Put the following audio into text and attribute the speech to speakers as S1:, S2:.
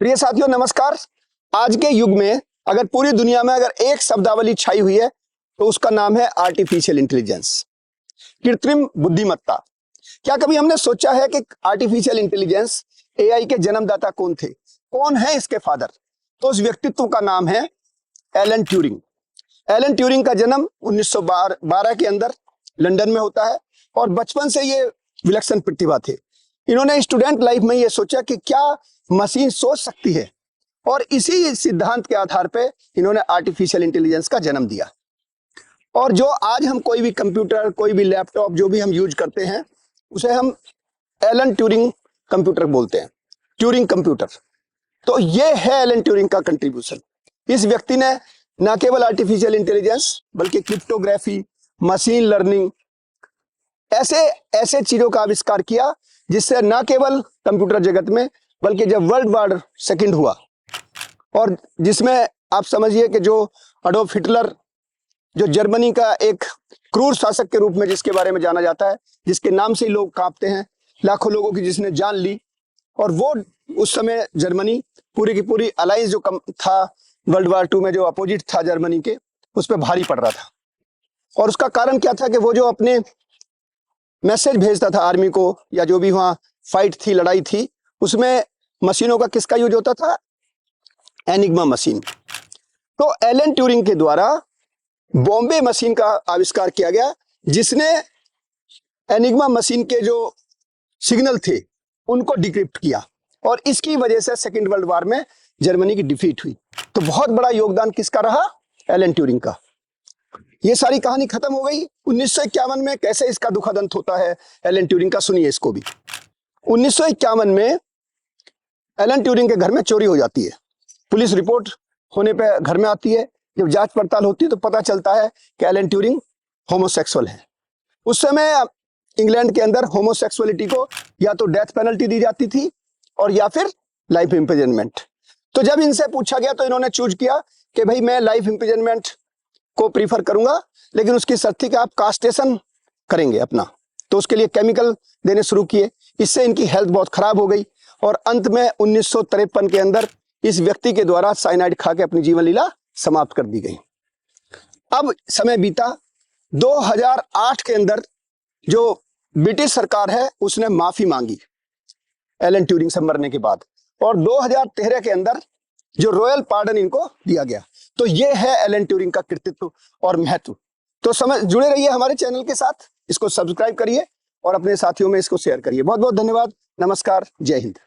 S1: प्रिय साथियों नमस्कार। आज के युग में अगर पूरी दुनिया में अगर एक शब्दावली छाई हुई है तो उसका नाम है आर्टिफिशियल इंटेलिजेंस, कृत्रिम बुद्धिमत्ता। क्या कभी हमने सोचा है कि आर्टिफिशियल इंटेलिजेंस एआई के जन्मदाता कौन थे, कौन है इसके फादर? तो उस व्यक्तित्व का नाम है एलन ट्यूरिंग। एलन ट्यूरिंग का जन्म 1912 के अंदर लंदन में होता है और बचपन से ये विलक्षण प्रतिभा थे। इन्होंने स्टूडेंट लाइफ में ये सोचा कि क्या मशीन सोच सकती है, और इसी सिद्धांत के आधार पे इन्होंने आर्टिफिशियल इंटेलिजेंस का जन्म दिया। और जो आज हम कोई भी कंप्यूटर, कोई भी लैपटॉप जो भी हम यूज करते हैं उसे हम एलन ट्यूरिंग कंप्यूटर बोलते हैं, ट्यूरिंग कंप्यूटर। तो ये है एलन ट्यूरिंग का कंट्रीब्यूशन। इस व्यक्ति ने न केवल आर्टिफिशियल इंटेलिजेंस बल्कि क्रिप्टोग्राफी, मशीन लर्निंग ऐसे ऐसे चीजों का आविष्कार किया जिससे न केवल कंप्यूटर जगत में बल्कि जब वर्ल्ड वॉर सेकंड हुआ और जिसमें आप समझिए कि जो अडोल्फ हिटलर, जो जर्मनी का एक क्रूर शासक के रूप में जिसके बारे में जाना जाता है, जिसके नाम से ही लोग कांपते हैं, लाखों लोगों की जिसने जान ली, और वो उस समय जर्मनी पूरी की पूरी अलायंस जो था वर्ल्ड वॉर 2 में जो अपोजिट था जर्मनी के, उस पर भारी पड़ रहा था। और उसका कारण क्या था कि वो जो अपने मैसेज भेजता था आर्मी को या जो भी वहां फाइट थी, लड़ाई थी, उसमें मशीनों का किसका यूज होता था? Enigma machine. तो एलन ट्यूरिंग के द्वारा बॉम्बे मशीन का आविष्कार किया गया, जिसने एनिग्मा मशीन के जो सिग्नल थे उनको डिक्रिप्ट किया, और इसकी वजह से सेकेंड वर्ल्ड वॉर में जर्मनी की डिफीट हुई। तो बहुत बड़ा योगदान किसका रहा? एलन ट्यूरिंग का। ये सारी कहानी खत्म हो गई। 1951 में कैसे इसका दुखद अंत होता है एलन ट्यूरिंग का, सुनिए इसको भी। 1951 में एलन ट्यूरिंग के घर में चोरी हो जाती है। पुलिस रिपोर्ट होने पे घर में आती है। जब जांच पड़ताल होती है तो पता चलता है कि एलन ट्यूरिंग होमोसेक्सुअल है। उस समय इंग्लैंड के अंदर होमोसेक्सुअलिटी को या तो डेथ पेनल्टी दी जाती थी और या फिर लाइफ इम्प्रिजनमेंट। तो जब इनसे पूछा गया तो इन्होंने चूज किया कि भाई मैं लाइफ इम्प्रिजनमेंट को प्रीफर करूंगा, लेकिन उसकी शर्त थी कि आप कास्टेशन करेंगे अपना। तो उसके लिए केमिकल देने शुरू किए। इससे इनकी हेल्थ बहुत खराब हो गई और अंत में 1953 के अंदर इस व्यक्ति के द्वारा साइनाइड खा के अपनी जीवन लीला समाप्त कर दी गई। अब समय बीता, 2008 के अंदर जो ब्रिटिश सरकार है उसने माफी मांगी एलन ट्यूरिंग से मरने के बाद, और 2013 के अंदर जो रॉयल पार्डन इनको दिया गया। तो ये है एलन ट्यूरिंग का कृतित्व और महत्व। तो जुड़े रहिए हमारे चैनल के साथ, इसको सब्सक्राइब करिए और अपने साथियों में इसको शेयर करिए। बहुत बहुत धन्यवाद। नमस्कार, जय हिंद।